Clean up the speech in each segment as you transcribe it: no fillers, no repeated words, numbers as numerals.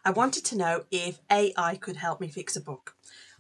I wanted to know if AI could help me fix a book.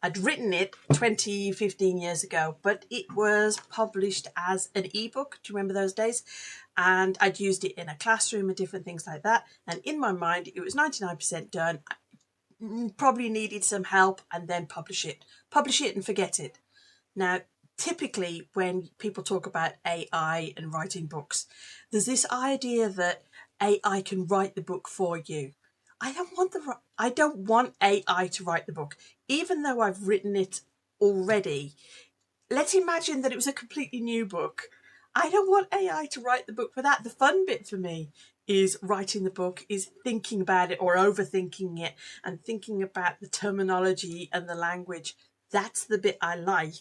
I'd written it 15 years ago, but it was published as an ebook. Do you remember those days? And I'd used it in a classroom and different things like that. And in my mind, it was 99% done. Probably needed some help, and then publish it. Publish it and forget it. Now, typically when people talk about AI and writing books, there's this idea that AI can write the book for you. I don't want AI to write the book, even though I've written it already. Let's imagine that it was a completely new book. I don't want AI to write the book for that. The fun bit for me is writing the book, is thinking about it or overthinking it and thinking about the terminology and the language. That's the bit I like.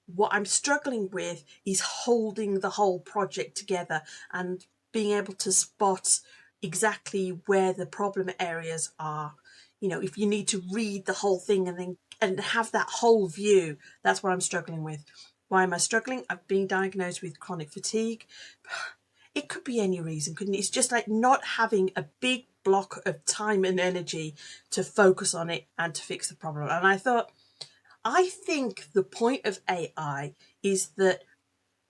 What I'm struggling with is holding the whole project together and being able to spot exactly where the problem areas are. You know, if you need to read the whole thing and have that whole view, that's what I'm struggling with. Why am I struggling? I've been diagnosed with chronic fatigue. It could be any reason, couldn't it? It's just like not having a big block of time and energy to focus on it and to fix the problem. And I think the point of AI is that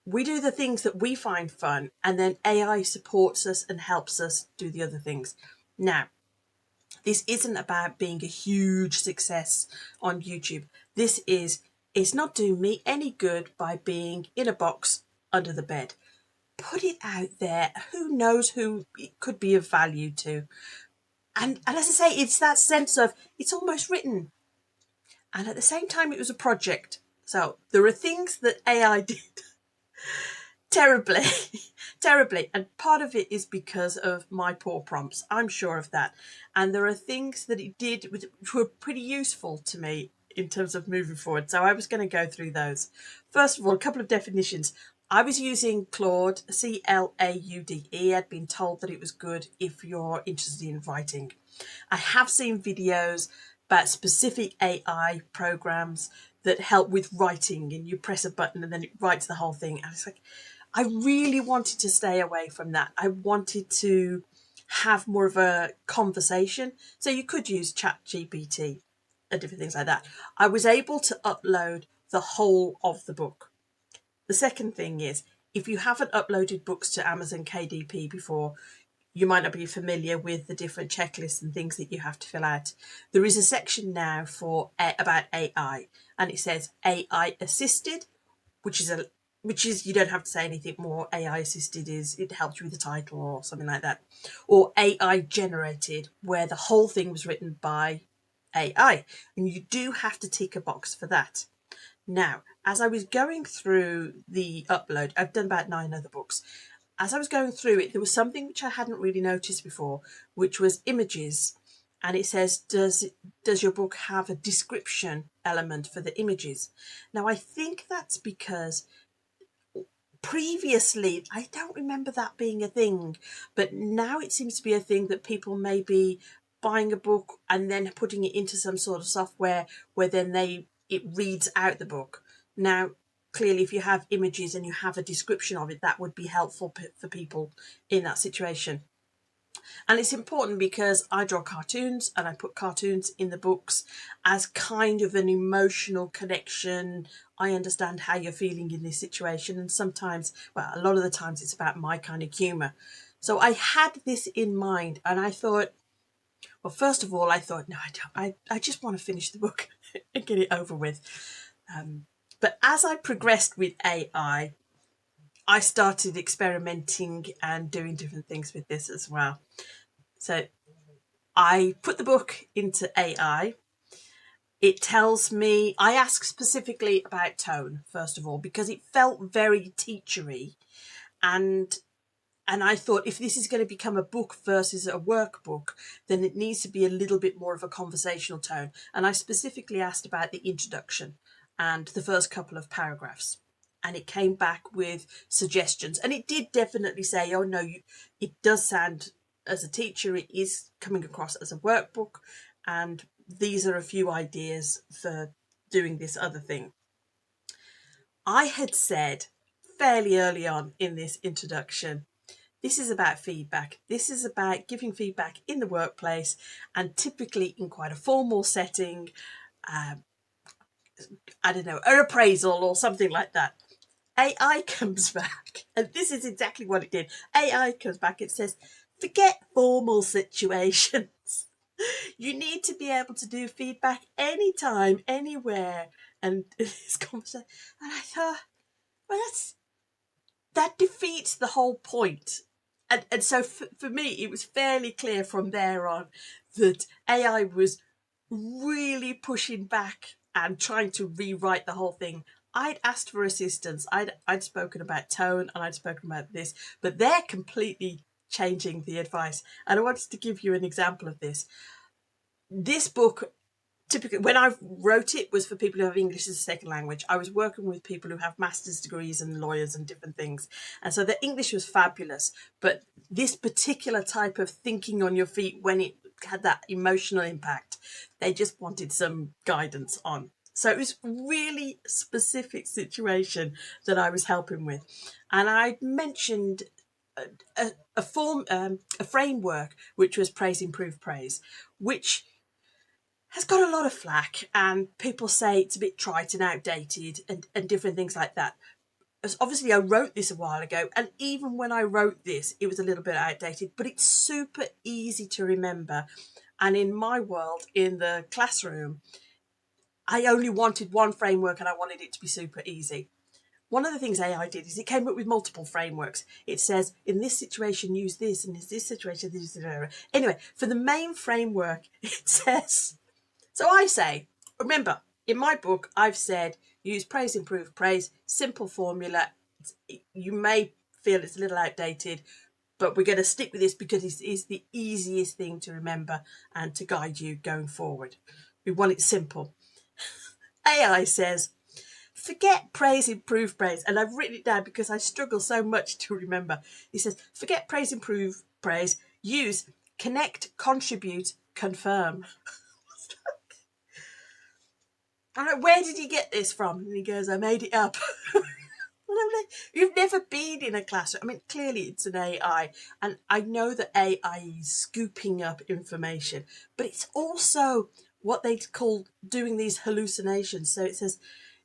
we do the things that we find fun, and then AI supports us and helps us do the other things. Now, this isn't about being a huge success on YouTube. It's not doing me any good by being in a box under the bed. Put it out there. Who knows who it could be of value to? And as I say, it's that sense of it's almost written. And at the same time, it was a project. So there are things that AI did terribly, terribly. And part of it is because of my poor prompts. I'm sure of that. And there are things that it did which were pretty useful to me in terms of moving forward. So I was going to go through those. First of all, a couple of definitions. I was using Claude, Claude. I'd been told that it was good if you're interested in writing. I have seen videos about specific AI programs that help with writing, and you press a button and then it writes the whole thing. And it's like, I really wanted to stay away from that. I wanted to have more of a conversation. So you could use ChatGPT and different things like that. I was able to upload the whole of the book. The second thing is, if you haven't uploaded books to Amazon KDP before, you might not be familiar with the different checklists and things that you have to fill out. There is a section now for about AI, and it says AI assisted, which is you don't have to say anything more. AI assisted is it helps you with the title or something like that, or AI generated, where the whole thing was written by AI, and you do have to tick a box for that. Now, as I was going through the upload, I've done about 9 other books. As I was going through it, there was something which I hadn't really noticed before, which was images. And it says, does your book have a description element for the images? Now, I think that's because previously, I don't remember that being a thing, but now it seems to be a thing that people may be buying a book and then putting it into some sort of software where then it reads out the book. Now, clearly, if you have images and you have a description of it, that would be helpful for people in that situation. And it's important because I draw cartoons and I put cartoons in the books as kind of an emotional connection. I understand how you're feeling in this situation. And sometimes, well, a lot of the times it's about my kind of humour. So I had this in mind, and I thought, well, first of all, I thought, no, I don't. I just want to finish the book and get it over with. But as I progressed with AI, I started experimenting and doing different things with this as well. So I put the book into AI. It tells me, I ask specifically about tone, first of all, because it felt very teachery. And I thought, if this is going to become a book versus a workbook, then it needs to be a little bit more of a conversational tone. And I specifically asked about the introduction and the first couple of paragraphs. And it came back with suggestions. And it did definitely say, oh, no, it does sound, as a teacher, it is coming across as a workbook. And these are a few ideas for doing this other thing. I had said fairly early on in this introduction This is about feedback. This is about giving feedback in the workplace, and typically in quite a formal setting. I don't know, an appraisal or something like that. AI comes back, and this is exactly what it did. AI comes back, it says, forget formal situations. You need to be able to do feedback anytime, anywhere. And this conversation, and I thought, well, that defeats the whole point. And so for me, it was fairly clear from there on that AI was really pushing back and trying to rewrite the whole thing. I'd asked for assistance. I'd spoken about tone and I'd spoken about this, but they're completely changing the advice. And I wanted to give you an example of this. This book, typically, when I wrote it, was for people who have English as a second language. I was working with people who have master's degrees and lawyers and different things. And so the English was fabulous. But this particular type of thinking on your feet, when it had that emotional impact, they just wanted some guidance on. So it was really specific situation that I was helping with. And I mentioned a framework, which was Praise, Improve, Praise, which has got a lot of flack, and people say it's a bit trite and outdated and different things like that. As obviously I wrote this a while ago, and even when I wrote this, it was a little bit outdated, but it's super easy to remember. And in my world, in the classroom, I only wanted one framework and I wanted it to be super easy. One of the things AI did is it came up with multiple frameworks. It says, in this situation, use this, and in this situation, this. Anyway, for the main framework, it says, so I say, remember, in my book, I've said, use praise, improve, praise, simple formula. You may feel it's a little outdated, but we're going to stick with this because it is the easiest thing to remember and to guide you going forward. We want it simple. AI says, forget praise, improve, praise. And I've written it down because I struggle so much to remember. He says, forget praise, improve, praise. Use connect, contribute, confirm. I'm like, where did you get this from? And he goes, I made it up. You've never been in a classroom. I mean, clearly it's an AI, and I know that AI is scooping up information, but it's also what they call doing these hallucinations. So it says,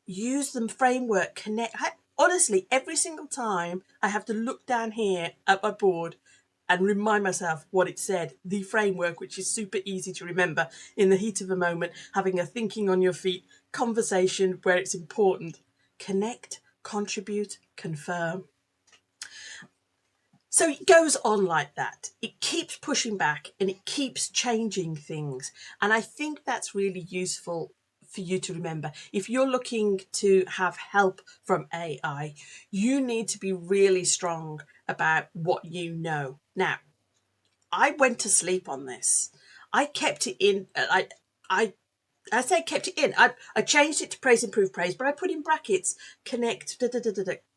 use the framework, connect. Honestly, every single time I have to look down here at my board and remind myself what it said, the framework, which is super easy to remember in the heat of a moment, having a thinking on your feet conversation where it's important. Connect, contribute, confirm. So it goes on like that. It keeps pushing back and it keeps changing things. And I think that's really useful for you to remember. If you're looking to have help from AI, you need to be really strong about what you know. Now, I went to sleep on this. I kept it in. I say kept it in. I changed it to praise, improve, praise, but I put in brackets connect,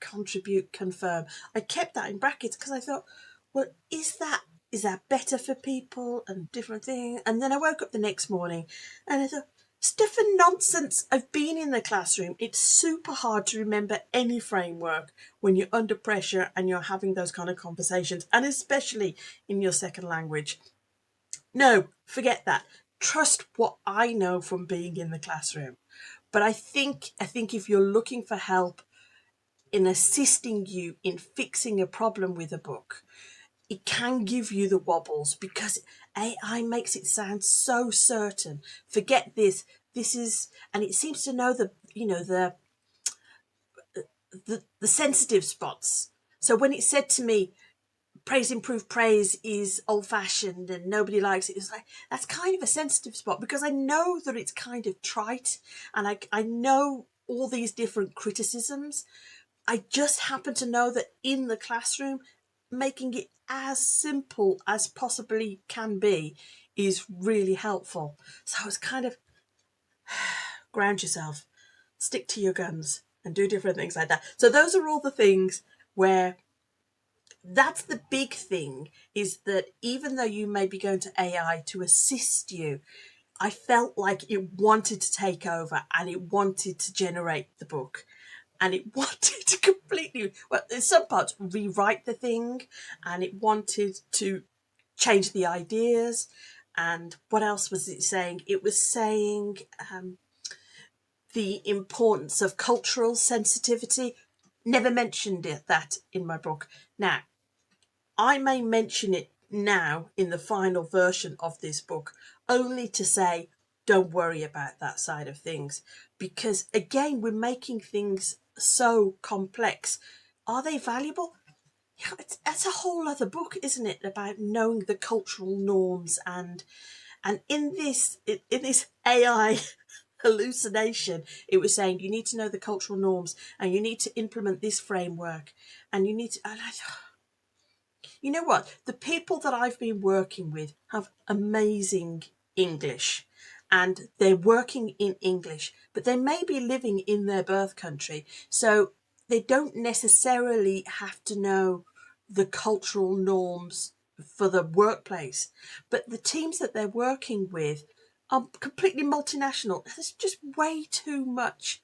contribute, confirm. I kept that in brackets because I thought, well, is that better for people and different things? And then I woke up the next morning and I thought, stuff and nonsense. I've been in the classroom. It's super hard to remember any framework when you're under pressure and you're having those kind of conversations, and especially in your second language. No, forget that. Trust what I know from being in the classroom. But I think if you're looking for help in assisting you in fixing a problem with a book, it can give you the wobbles because AI makes it sound so certain. Forget this. This is, and it seems to know the sensitive spots. So when it said to me, praise, improve, praise is old fashioned and nobody likes it, it's like, that's kind of a sensitive spot because I know that it's kind of trite, and I know all these different criticisms. I just happen to know that in the classroom, making it as simple as possibly can be is really helpful. So it's kind of ground yourself, stick to your guns, and do different things like that. So those are all the things where that's the big thing, is that even though you may be going to AI to assist you, I felt like it wanted to take over and it wanted to generate the book. and it wanted to completely, well, in some parts, rewrite the thing, and it wanted to change the ideas. And what else was it saying? It was saying the importance of cultural sensitivity. Never mentioned that in my book. Now, I may mention it now in the final version of this book, only to say, don't worry about that side of things. Because again, we're making things so complex. Are they valuable? Yeah, that's a whole other book, isn't it? About knowing the cultural norms and in this AI hallucination, it was saying you need to know the cultural norms and you need to implement this framework and you need to. And you know what? The people that I've been working with have amazing English and they're working in English, but they may be living in their birth country. So they don't necessarily have to know the cultural norms for the workplace. But the teams that they're working with are completely multinational. There's just way too much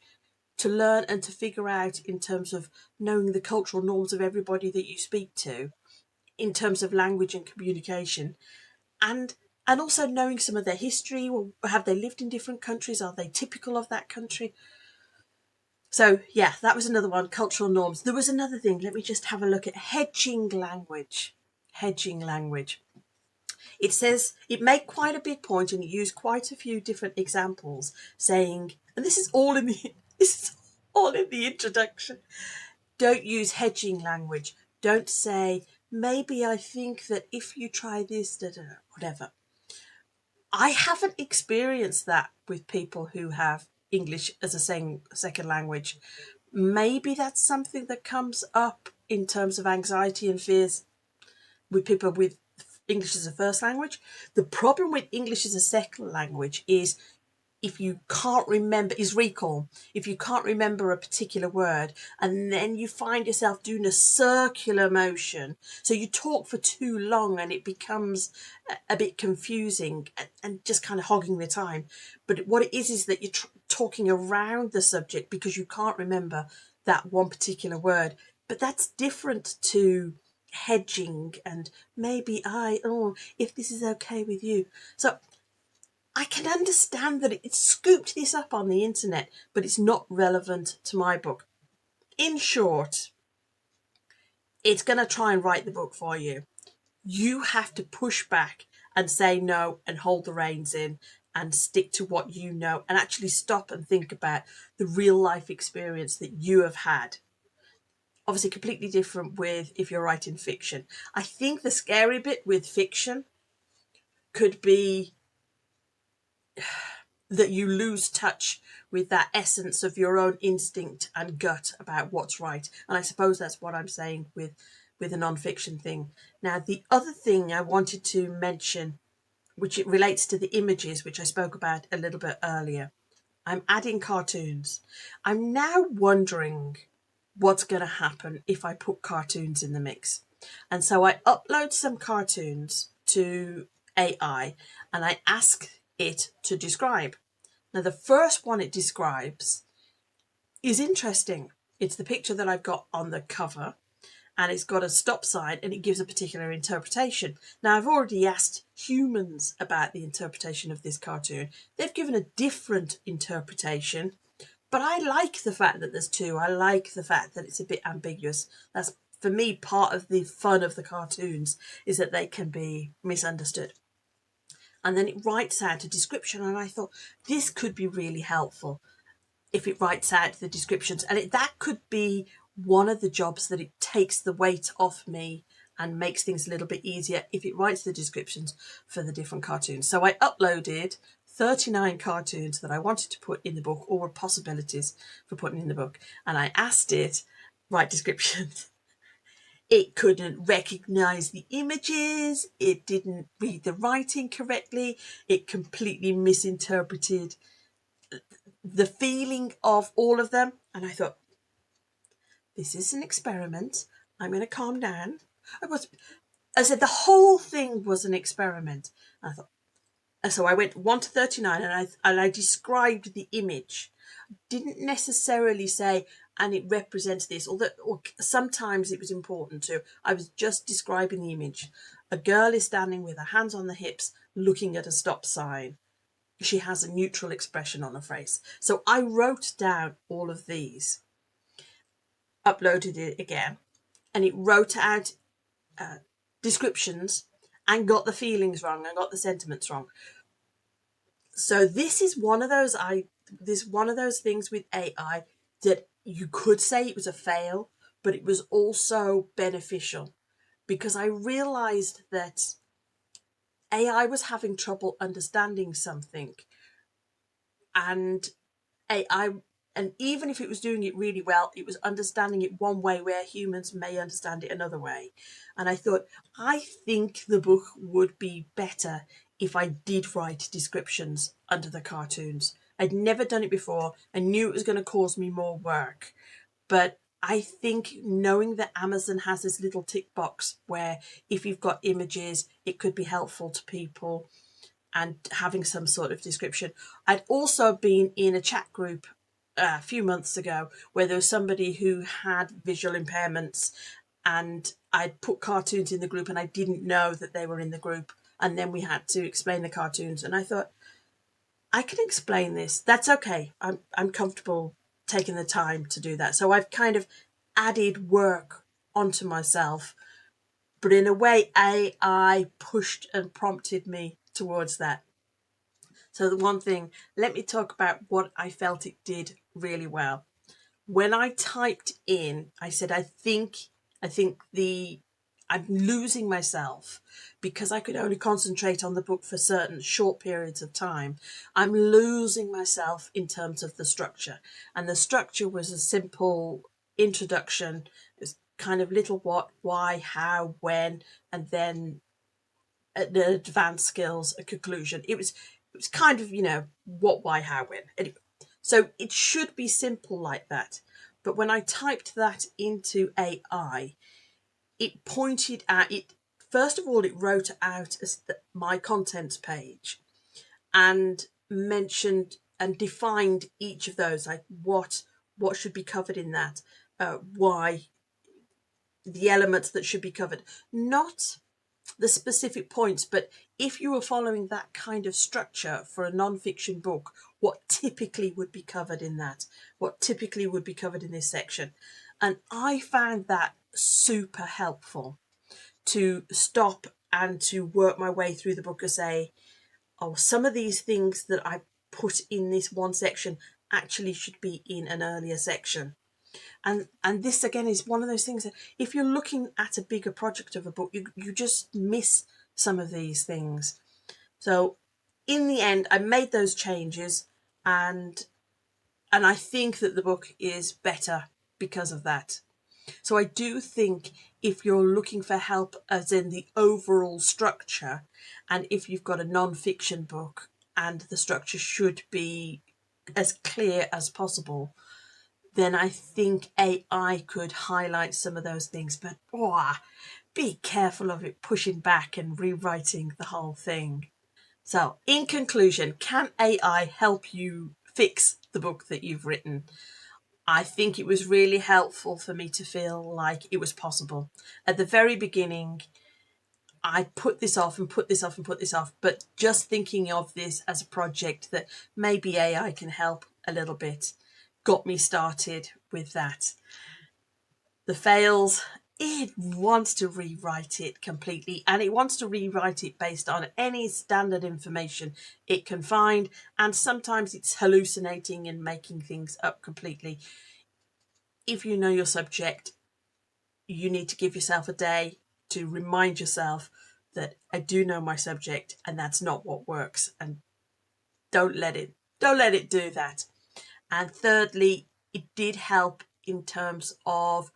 to learn and to figure out in terms of knowing the cultural norms of everybody that you speak to in terms of language and communication, and also knowing some of their history. Or have they lived in different countries? Are they typical of that country? So yeah, that was another one, cultural norms. There was another thing, let me just have a look at hedging language. Hedging language. It says, it made quite a big point and it used quite a few different examples saying, and this is all in the this is all in the introduction, don't use hedging language. Don't say, maybe I think that if you try this, whatever. I haven't experienced that with people who have English as a second language. Maybe that's something that comes up in terms of anxiety and fears with people with English as a first language. The problem with English as a second language is if you can't remember, is recall. If you can't remember a particular word and then you find yourself doing a circular motion, so you talk for too long and it becomes a bit confusing and just kind of hogging the time. But what it is that you're talking around the subject because you can't remember that one particular word. But that's different to hedging and maybe if this is okay with you. So I can understand that it scooped this up on the internet, but it's not relevant to my book. In short, it's going to try and write the book for you. You have to push back and say no and hold the reins in and stick to what you know and actually stop and think about the real life experience that you have had. Obviously, completely different with if you're writing fiction. I think the scary bit with fiction could be that you lose touch with that essence of your own instinct and gut about what's right. And I suppose that's what I'm saying with a non-fiction thing. Now, the other thing I wanted to mention, which it relates to the images, which I spoke about a little bit earlier, I'm adding cartoons. I'm now wondering what's going to happen if I put cartoons in the mix. And so I upload some cartoons to AI and I ask it to describe. Now, the first one it describes is interesting. It's the picture that I've got on the cover, and it's got a stop sign, and it gives a particular interpretation. Now, I've already asked humans about the interpretation of this cartoon. They've given a different interpretation, but I like the fact that there's two. I like the fact that it's a bit ambiguous. That's, for me, part of the fun of the cartoons, is that they can be misunderstood. And then it writes out a description, and I thought this could be really helpful if it writes out the descriptions, and that could be one of the jobs that it takes the weight off me and makes things a little bit easier if it writes the descriptions for the different cartoons. So I uploaded 39 cartoons that I wanted to put in the book, or were possibilities for putting in the book, and I asked it, write descriptions. It couldn't recognize the images. It didn't read the writing correctly. It completely misinterpreted the feeling of all of them. And I thought, this is an experiment. I'm going to calm down. I said the whole thing was an experiment. And I thought, and so I went 1 to 39 and I described the image. Didn't necessarily say, and it represents this, or sometimes it was important to, I was just describing the image. A girl is standing with her hands on the hips looking at a stop sign. She has a neutral expression on her face. So I wrote down all of these, uploaded it again, and it wrote out descriptions and got the feelings wrong and got the sentiments wrong. So this is one of those things with AI that you could say it was a fail, but it was also beneficial, because I realized that AI was having trouble understanding something, and AI, and even if it was doing it really well, it was understanding it one way where humans may understand it another way. And I thought, I think the book would be better if I did write descriptions under the cartoons. I'd never done it before. I knew it was going to cause me more work, but I think knowing that Amazon has this little tick box where if you've got images, it could be helpful to people, and having some sort of description. I'd also been in a chat group a few months ago where there was somebody who had visual impairments, and I'd put cartoons in the group and I didn't know that they were in the group, and then we had to explain the cartoons, and I thought, I can explain this, that's okay, I'm comfortable taking the time to do that. So I've kind of added work onto myself, but in a way AI pushed and prompted me towards that. So the one thing, let me talk about what I felt it did really well. When I typed in, I said, I think I'm losing myself because I could only concentrate on the book for certain short periods of time. I'm losing myself in terms of the structure. And the structure was a simple introduction. It was kind of little what, why, how, when, and then the advanced skills, a conclusion. It was kind of, what, why, how, when. Anyway, so it should be simple like that. But when I typed that into AI, it pointed at it. First of all, it wrote out as my contents page and mentioned and defined each of those, like what should be covered in that, why, the elements that should be covered, not the specific points, but if you were following that kind of structure for a non-fiction book, what typically would be covered in that, what typically would be covered in this section. And I found that super helpful to stop and to work my way through the book and say, oh, some of these things that I put in this one section actually should be in an earlier section. And this again is one of those things that if you're looking at a bigger project of a book, you just miss some of these things. So in the end, I made those changes, and I think that the book is better because of that. So I do think if you're looking for help as in the overall structure, and if you've got a non-fiction book and the structure should be as clear as possible, then I think AI could highlight some of those things. But be careful of it pushing back and rewriting the whole thing. So in conclusion, can AI help you fix the book that you've written? I think it was really helpful for me to feel like it was possible. At the very beginning, I put this off and put this off and put this off, but just thinking of this as a project that maybe AI can help a little bit got me started with that. The fails, it wants to rewrite it completely, and it wants to rewrite it based on any standard information it can find, and sometimes it's hallucinating and making things up completely. If you know your subject, you need to give yourself a day to remind yourself that I do know my subject and that's not what works, and don't let it do that. And thirdly, it did help in terms of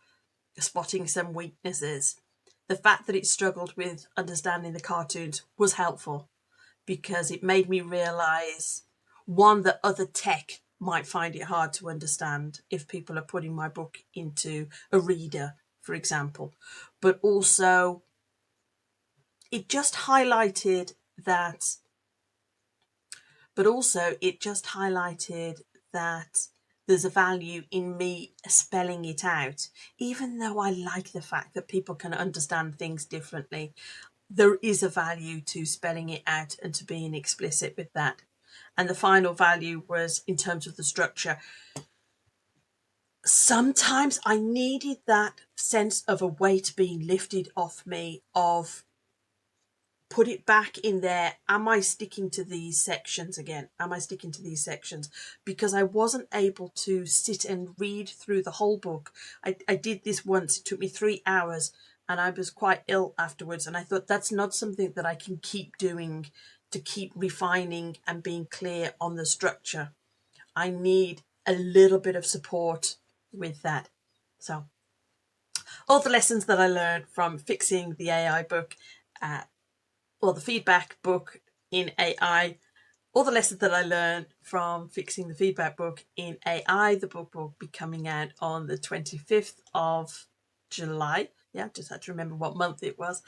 spotting some weaknesses. The fact that it struggled with understanding the cartoons was helpful because it made me realise, one, that other tech might find it hard to understand if people are putting my book into a reader, for example. But also, it just highlighted that, the there's a value in me spelling it out, even though I like the fact that people can understand things differently. There is a value to spelling it out and to being explicit with that. And the final value was in terms of the structure. Sometimes I needed that sense of a weight being lifted off me, of put it back in there. Am I sticking to these sections again? Am I sticking to these sections? Because I wasn't able to sit and read through the whole book. I did this once. It took me 3 hours and I was quite ill afterwards. And I thought that's not something that I can keep doing, to keep refining and being clear on the structure. I need a little bit of support with that. So all the lessons that I learned from fixing the AI book, or the feedback book in AI, all the lessons that I learned from fixing the feedback book in AI. The book will be coming out on the 25th of July. Yeah, just had to remember what month it was.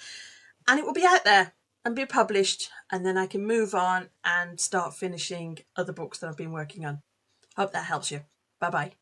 And it will be out there and be published. And then I can move on and start finishing other books that I've been working on. Hope that helps you. Bye-bye.